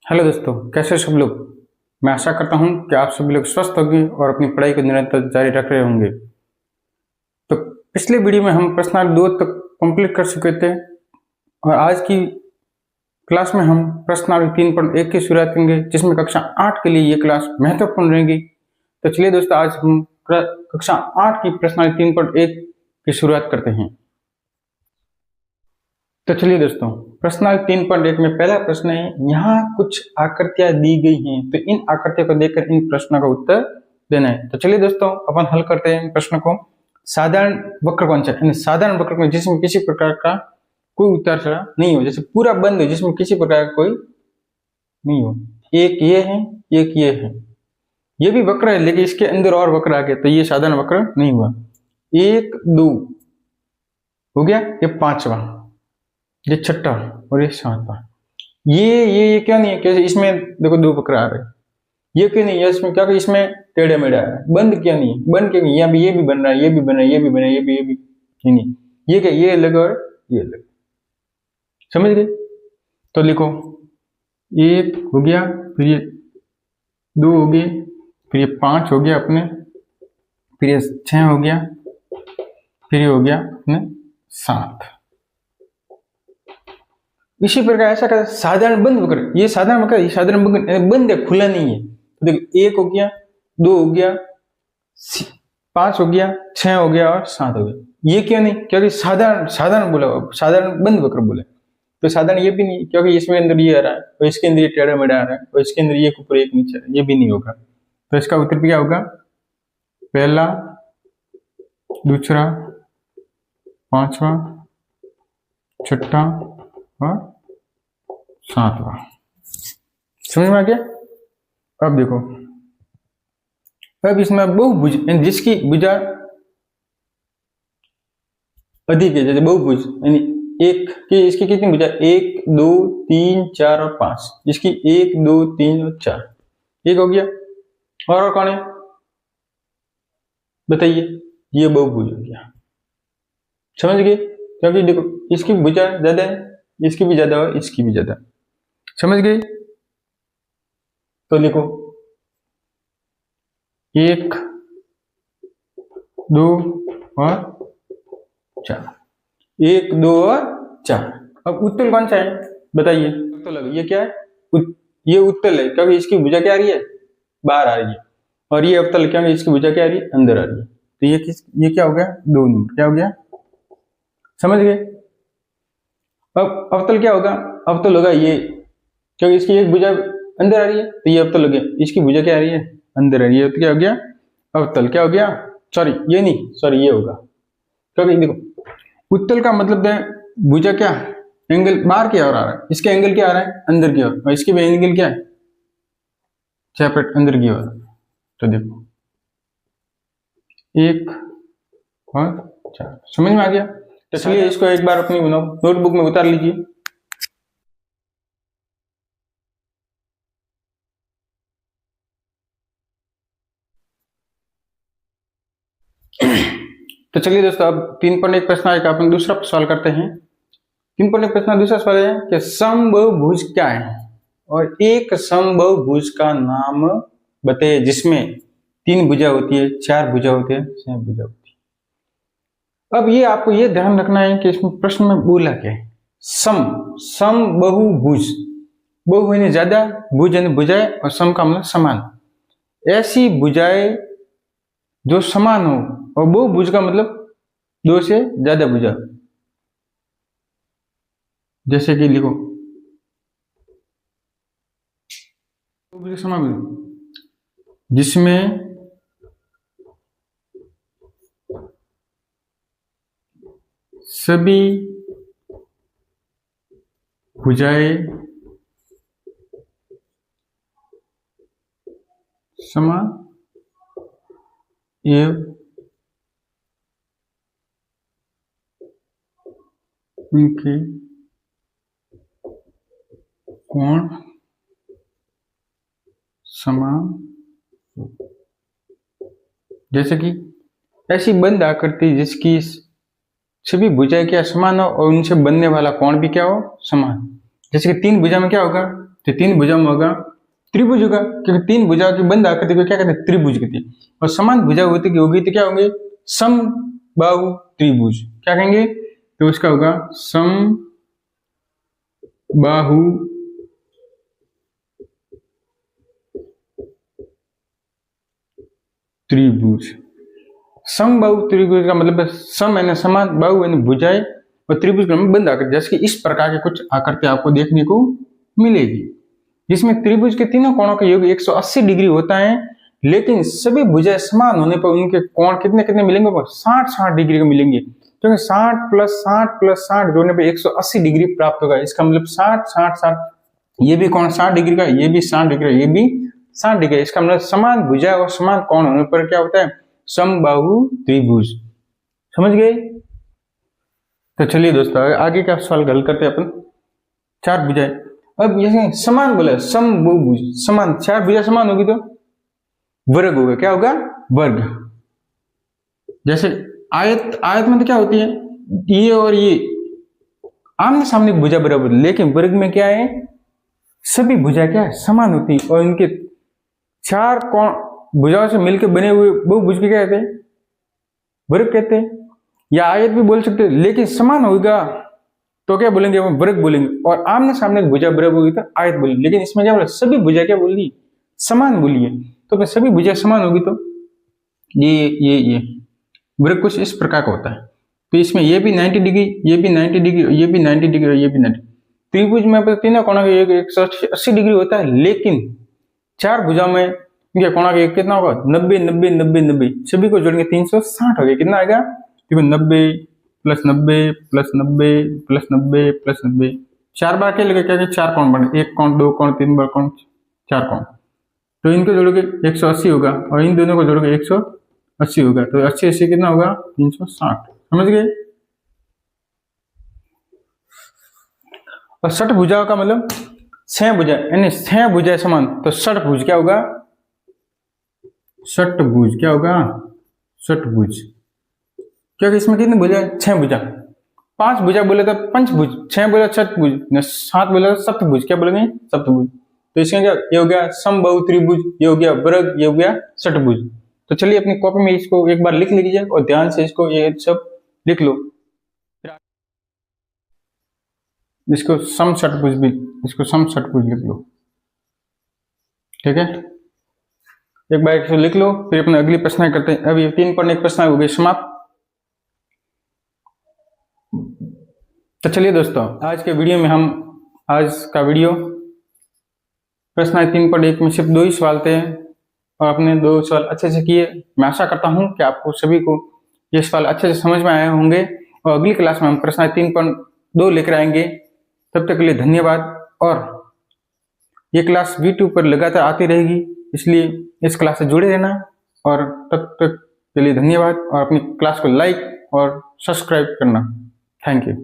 Hello दोस्तों, कैसे हो सब लोग। मैं आशा करता हूं कि आप सभी लोग स्वस्थ होंगे और अपनी पढ़ाई को निरंतर जारी रख रहे होंगे। तो पिछले वीडियो में हम प्रश्नावली 2 तक कंप्लीट कर चुके थे और आज की क्लास में हम प्रश्नावली 3.1 की शुरुआत करेंगे, जिसमें कक्षा 8 के लिए ये क्लास महत्वपूर्ण रहेगी। तो चलिए दोस्तों, आज हम कक्षा 8 की प्रश्नावली 3.1 की शुरुआत करते हैं। तो चलिए दोस्तों, प्रश्नावली 3.1 में पहला प्रश्न है, यहाँ कुछ आकृतियां दी गई हैं, तो इन आकृतियों को देखकर इन प्रश्नों का उत्तर देना है। तो चलिए दोस्तों, अपन हल करते हैं प्रश्न को। साधारण वक्र कौन सा है? साधारण वक्र में जिसमें किसी प्रकार का कोई उतार चढ़ाव नहीं हो, जैसे पूरा बंद हो जिसमें किसी प्रकार का कोई नहीं हो। एक ये है, एक ये है, ये भी वक्र है लेकिन इसके अंदर और वक्र आ गया, तो ये साधारण वक्र नहीं हुआ। 1 2 हो गया, ये पांचवा, ये छठा और ये सातवां। ये क्या नहीं है? कैसे इसमें देखो दो वक्र आ रहे हैं, ये क्यों नहीं है? इसमें क्या, इसमें टेढ़े मेढ़े आ रहा है। बंद क्या नहीं है? बंद क्या नहीं? यहाँ भी ये भी बन रहा है, ये भी बन रहा है, ये भी बन रहा है, ये भी नहीं। ये क्या? ये अलग और ये अलग, समझ गए? तो लिखो, 1 हो गया, फिर ये 2 हो गए, फिर ये 5 हो गया अपने, फिर ये 6 हो गया, फिर ये हो गया अपने 7। इसी प्रकार ऐसा कर साधारण बंद वक्र, ये साधारण वक्र, ये साधारण बंद है, खुला नहीं है। तो देखो 1 हो गया, 2 हो गया, 5 हो गया, 6 हो गया और 7 हो गया। ये क्यों नहीं? क्योंकि साधारण बोला, साधारण बंद वक्र बोले। तो साधारण ये भी नहीं, क्योंकि इसमें अंदर ये आ रहा है और इसके अंदर ये टेढ़ा मेढ़ा आ रहा है और इसके अंदर ये ऊपर एक नीचे, ये भी नहीं होगा। तो इसका उत्तर क्या होगा? पहला, दूसरा, पांचवा, छठा और 7वां। समझ में आ गया? अब देखो, अब इसमें बहुभुज, जिसकी भुजा अधिक है, जैसे बहुभुज यानी एक की, इसकी कितनी भुजा? 1 2 3 4 और 5, इसकी 1 2 3 और 4, एक हो गया। और कौन है बताइए? ये बहुभुज हो गया। समझ गए? क्योंकि देखो इसकी भुजा ज्यादा है, इसकी भी ज्यादा और इसकी भी ज्यादा। समझ गए? तो लिखो 1 2 और 4, 1 2 और 4। अब उत्तल कौन सा है बताइए? उत्तल, ये क्या है? ये उत्तल है, क्योंकि इसकी भुजा क्या आ रही है? बाहर आ रही है। और ये अवतल, क्योंकि इसकी भुजा क्या आ रही है? अंदर आ रही है। तो ये क्या हो गया? 2 नंबर। क्या हो गया? समझ गए? अब अवतल क्या होगा? अवतल होगा ये, क्योंकि इसकी एक भुजा अंदर आ रही है, तो ये अवतल हो गया। इसकी भुजा क्या आ रही है? अंदर आ रही है, तो क्या हो गया? अवतल। क्या हो गया? सॉरी, ये नहीं, सॉरी ये होगा, क्योंकि देखो उत्तल का मतलब है भुजा क्या, एंगल बाहर की ओर आ रहा है, इसके एंगल क्या आ रहा है? अंदर की ओर, और इसके भी एंगल क्या है? सेपरेट, अंदर की ओर। तो देखो 1 और 4, समझ में आ गया? तो चलिए इसको एक बार अपनी नोटबुक में उतार लीजिए। तो चलिए दोस्तों, अब 3.1 प्रश्न का अपन दूसरा सवाल करते हैं। 3.1 प्रश्न दूसरा सवाल है कि समबाहुभुज क्या है, और एक समबाहुभुज का नाम बताइए जिसमें 3 भुजा होती है, 4 भुजा होती है, 6 भुजा होती है। अब ये आपको ये ध्यान रखना है कि इसमें प्रश्न में बोला क्या है? समबाहुभुज, बहु यानी ज्यादा, भुज यानी भुजाएं, और सम का मतलब समान। ऐसी भुजाएं जो समान हो, और बहुभुज का मतलब 2 से ज्यादा भुजा। जैसे कि लिखो जिसमें सभी भुजाएं समान एवं उनके कोण समान। जैसे कि ऐसी बंद आकृति जिसकी सभी भुजाएं क्या समान हो और उनसे बनने वाला कोण भी क्या हो? समान। जैसे कि 3 भुजा में क्या होगा? तो 3 भुजा में होगा त्रिभुज होगा, क्योंकि 3 भुजा की बंद आकृति को क्या कहते हैं, त्रिभुज कहते हैं। और समान भुजा होगी तो क्या होंगे, समबाहु त्रिभुज। क्या कहेंगे, तो उसका होगा समबाहु त्रिभुज। समबाहु त्रिभुज का मतलब सम यानी समान, बाहु यानी भुजाएं, और त्रिभुज का बंद आकृति। जैसे कि इस प्रकार के कुछ आकृति आपको देखने को मिलेगी, जिसमें त्रिभुज के तीनों कोणों का योग 180 डिग्री होता है, लेकिन सभी भुजाएं समान होने पर उनके कोण कितने कितने मिलेंगे, 60-60 डिग्री के मिलेंगे। क्योंकि 60 + 60 + 60 जोड़ने पर 180 डिग्री प्राप्त होगा। इसका मतलब 60-60-60, ये भी कोण 60 डिग्री का, ये भी 60 डिग्री, ये भी 60 डिग्री। इसका मतलब समान भुजा और समान कोण होने पर क्या होता है, समबाहु त्रिभुज। समझ गए। तो चलिए दोस्तों आगे का सवाल हल करते हैं अपन। 4 भुजाएं, अब जैसे समान बोला, समभुज समान, 4 भुजा समान होगी तो वर्ग होगा। क्या होगा, वर्ग। जैसे आयत, आयत में तो क्या होती है, ये और ये आमने सामने भुजा बराबर, लेकिन वर्ग में क्या है, सभी भुजा क्या है, समान होती है, और इनके 4 कोण भुजाओं से मिलकर बने हुए बहुभुज के क्या कहते हैं, वर्ग कहते हैं। या आयत भी बोल सकते हैं, लेकिन समान होगा तो क्या बोलेंगे, वो वर्ग बोलेंगे। और आमने सामने भुजा बराबर होगी तो आयत बोलेंगे। लेकिन इसमें क्या बोला, सभी भुजा क्या बोली, समान बोली है। तो फिर सभी भुजा समान होगी तो ये वर्ग कुछ इस प्रकार का होता है। तो इसमें ये भी 90 डिग्री, ये भी 90 डिग्री, ये भी 90 डिग्री, ये भी 90। त्रिभुज में तीनों कोणों का योग 180 डिग्री होता है, लेकिन 4 भुजाओं में इनके कोणों का योग कितना होगा, 90 90 90 90। सभी को जोड़ेंगे 360 हो गया। कितना आएगा, 90 + 90 + 90 + 90 + 90। 4 बार क्या लगे, क्या 4 कोण बने, 1 कोण 2 कोण 3 बार कोण 4 कोण। तो इनको जोड़ोगे 180 होगा, और इन दोनों को जोड़ोगे 180 होगा। तो 80 80 कितना होगा, 360। समझ गए। और 60 भुजाओं का मतलब 6 भुजा, यानी 6 भुजा समान, तो 60 भुज क्या होगा, 60 भुज क्या होगा, 60 भुज। क्योंकि इसमें कितनी भुजा है, 6 भुजा। 5 भुजा बोले तो पंचभुज, 6 बोले षटभुज, 7 बोले तो सप्तभुज। क्या बोलेंगे, सप्तभुज। तो इसमें क्या, ये हो गया समबाहु त्रिभुज, ये हो गया वर्ग, ये हो गया षटभुज। तो चलिए अपनी कॉपी में इसको एक बार लिख लीजिए और ध्यान से इसको ये सब लिख लो। इसको सम षटभुज भी, इसको सम षटभुज लिख लो। ठीक है, एक बार इसको लिख लो, फिर अपने अगली प्रश्न करते हैं। अब ये 3 पढ़ने के प्रश्न हो गए समाप्त। तो चलिए दोस्तों आज के वीडियो में हम, आज का वीडियो प्रश्न 3.1 में सिर्फ 2 ही सवाल थे, और आपने 2 सवाल अच्छे से किए। मैं आशा करता हूं कि आपको सभी को ये सवाल अच्छे से समझ में आए होंगे, और अगली क्लास में हम प्रश्न 3.2 लेकर आएंगे। तब तक के लिए धन्यवाद, और ये क्लास यूट्यूब पर लगातार आती रहेगी, इसलिए इस क्लास से जुड़े रहना। और तब तक के लिए धन्यवाद, और अपनी क्लास को लाइक और सब्सक्राइब करना। Thank you.